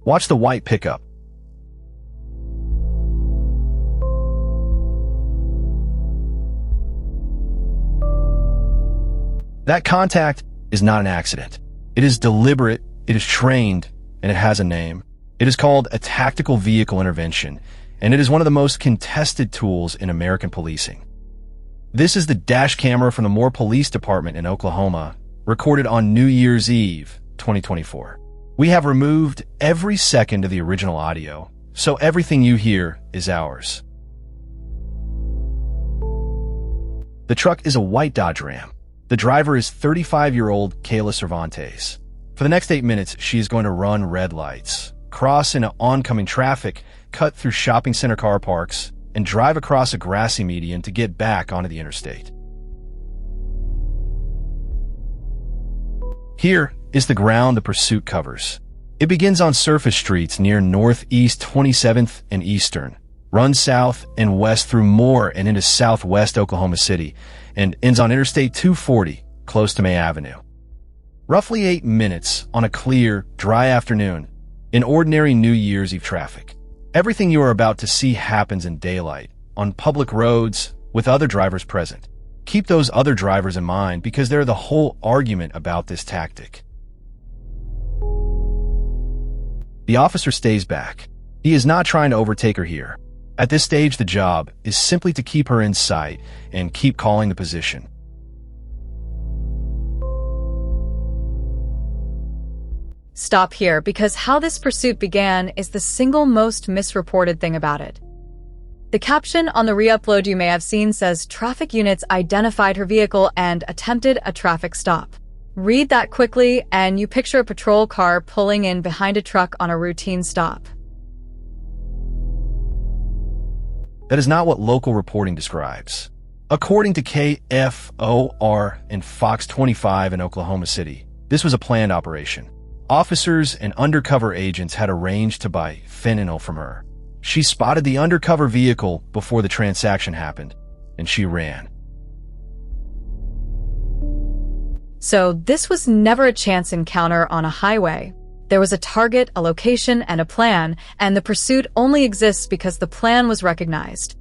Watch the white pickup. That contact is not an accident. It is deliberate, it is trained, and it has a name. It is called a tactical vehicle intervention, and it is one of the most contested tools in American policing. This is the dash camera from the Moore Police Department in Oklahoma, recorded on New Year's Eve, 2024. We have removed every second of the original audio, so everything you hear is ours. The truck is a white Dodge Ram. The driver is 35-year-old Kayla Cervantes. For the next 8 minutes, she is going to run red lights, cross into oncoming traffic, cut through shopping center car parks, and drive across a grassy median to get back onto the interstate. Here is the ground the pursuit covers. It begins on surface streets near Northeast 27th and Eastern, runs south and west through Moore and into southwest Oklahoma City, and ends on Interstate 240, close to May Avenue. Roughly 8 minutes on a clear, dry afternoon in ordinary New Year's Eve traffic. Everything you are about to see happens in daylight, on public roads, with other drivers present. Keep those other drivers in mind because they're the whole argument about this tactic. The officer stays back. He is not trying to overtake her here. At this stage, the job is simply to keep her in sight and keep calling the position. Stop here, because how this pursuit began is the single most misreported thing about it. The caption on the re-upload you may have seen says traffic units identified her vehicle and attempted a traffic stop. Read that quickly and you picture a patrol car pulling in behind a truck on a routine stop. That is not what local reporting describes. According to KFOR and Fox 25 in Oklahoma City, this was a planned operation. Officers and undercover agents had arranged to buy fentanyl from her. She spotted the undercover vehicle before the transaction happened, and she ran. So this was never a chance encounter on a highway. There was a target, a location, and a plan, and the pursuit only exists because the plan was recognized.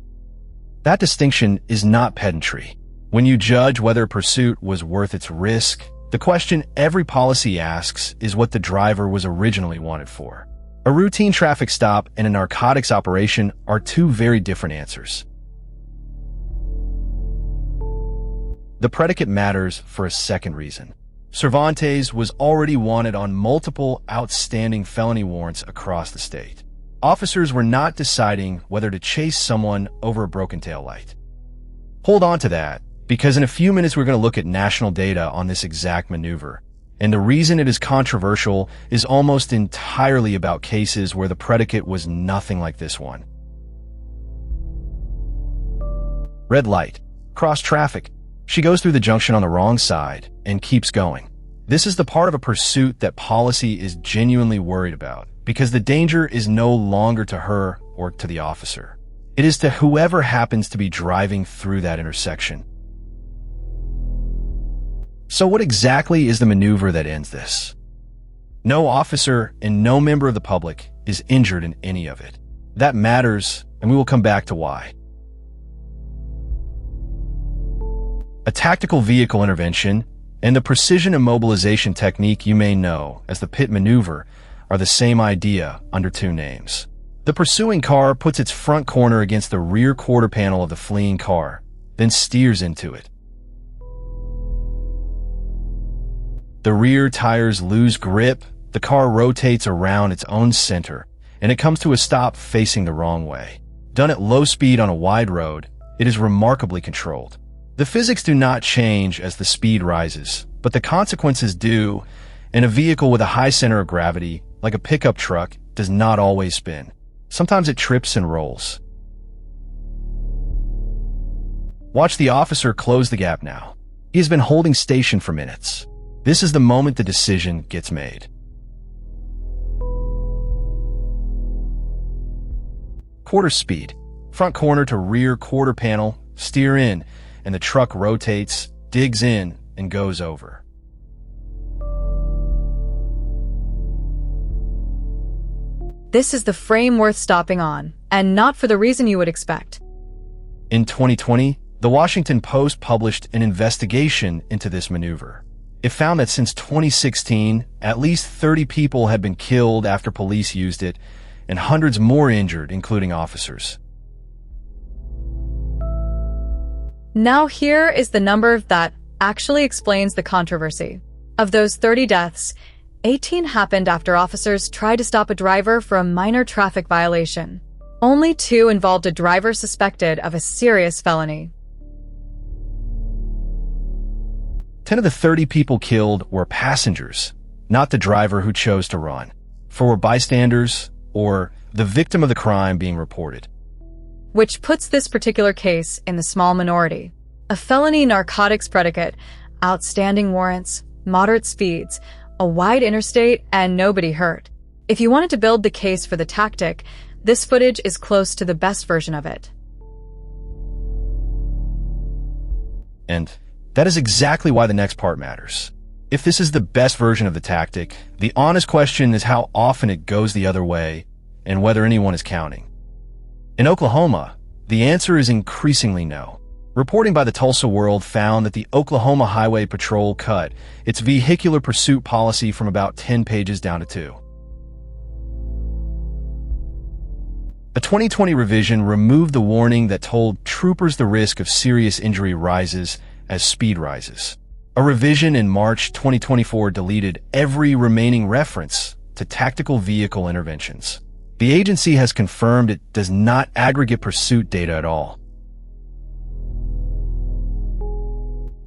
That distinction is not pedantry. When you judge whether a pursuit was worth its risk, the question every policy asks is what the driver was originally wanted for. A routine traffic stop and a narcotics operation are two very different answers. The predicate matters for a second reason. Cervantes was already wanted on multiple outstanding felony warrants across the state. Officers were not deciding whether to chase someone over a broken taillight. Hold on to that, because in a few minutes we're going to look at national data on this exact maneuver. And the reason it is controversial is almost entirely about cases where the predicate was nothing like this one. Red light. Cross traffic. She goes through the junction on the wrong side and keeps going. This is the part of a pursuit that policy is genuinely worried about, because the danger is no longer to her or to the officer. It is to whoever happens to be driving through that intersection. So what exactly is the maneuver that ends this? No officer and no member of the public is injured in any of it. That matters, and we will come back to why. A tactical vehicle intervention and the precision immobilization technique you may know as the pit maneuver are the same idea under two names. The pursuing car puts its front corner against the rear quarter panel of the fleeing car, then steers into it. The rear tires lose grip, the car rotates around its own center, and it comes to a stop facing the wrong way. Done at low speed on a wide road, it is remarkably controlled. The physics do not change as the speed rises, but the consequences do, and a vehicle with a high center of gravity, like a pickup truck, does not always spin. Sometimes it trips and rolls. Watch the officer close the gap now. He has been holding station for minutes. This is the moment the decision gets made. Quarter speed. Front corner to rear quarter panel, steer in, and the truck rotates, digs in, and goes over. This is the frame worth stopping on, and not for the reason you would expect. In 2020, the Washington Post published an investigation into this maneuver. It found that since 2016, at least 30 people had been killed after police used it, and hundreds more injured, including officers. Now here is the number that actually explains the controversy. Of those 30 deaths, 18 happened after officers tried to stop a driver for a minor traffic violation. Only 2 involved a driver suspected of a serious felony. 10 of the 30 people killed were passengers, not the driver who chose to run. 4 were bystanders or the victim of the crime being reported. Which puts this particular case in the small minority. A felony narcotics predicate, outstanding warrants, moderate speeds, a wide interstate, and nobody hurt. If you wanted to build the case for the tactic, this footage is close to the best version of it. And that is exactly why the next part matters. If this is the best version of the tactic, the honest question is how often it goes the other way and whether anyone is counting. In Oklahoma, the answer is increasingly no. Reporting by the Tulsa World found that the Oklahoma Highway Patrol cut its vehicular pursuit policy from about 10 pages down to 2. A 2020 revision removed the warning that told troopers the risk of serious injury rises as speed rises. A revision in March 2024 deleted every remaining reference to tactical vehicle interventions. The agency has confirmed it does not aggregate pursuit data at all.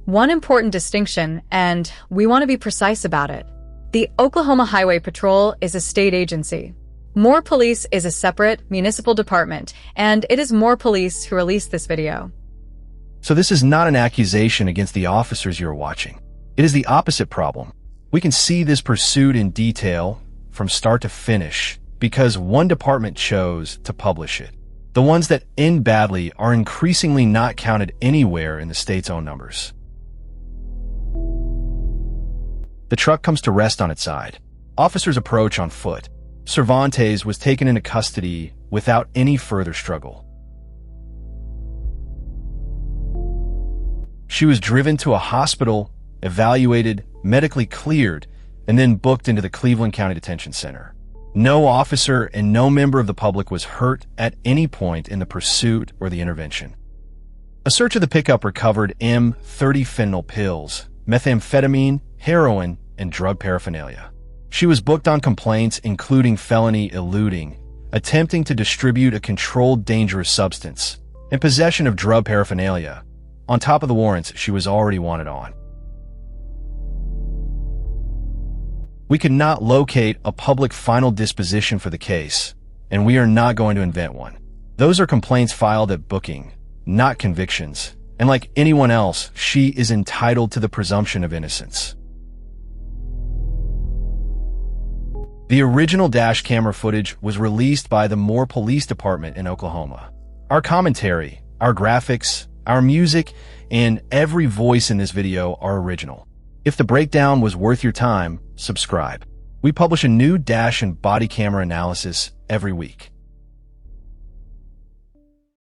One important distinction, and we want to be precise about it. The Oklahoma Highway Patrol is a state agency. More Police is a separate municipal department, and it is More Police who released this video. So this is not an accusation against the officers you're watching. It is the opposite problem. We can see this pursuit in detail from start to finish because one department chose to publish it. The ones that end badly are increasingly not counted anywhere in the state's own numbers. The truck comes to rest on its side. Officers approach on foot. Cervantes was taken into custody without any further struggle. She was driven to a hospital, evaluated, medically cleared, and then booked into the Cleveland County Detention Center. No officer and no member of the public was hurt at any point in the pursuit or the intervention. A search of the pickup recovered M30 fentanyl pills, methamphetamine, heroin, and drug paraphernalia. She was booked on complaints including felony eluding, attempting to distribute a controlled dangerous substance, and possession of drug paraphernalia. On top of the warrants she was already wanted on. We could not locate a public final disposition for the case, and we are not going to invent one. Those are complaints filed at booking, not convictions, and like anyone else, she is entitled to the presumption of innocence. The original dash camera footage was released by the Moore Police Department in Oklahoma. Our commentary, our graphics, our music, and every voice in this video are original. If the breakdown was worth your time, subscribe. We publish a new dash and body camera analysis every week.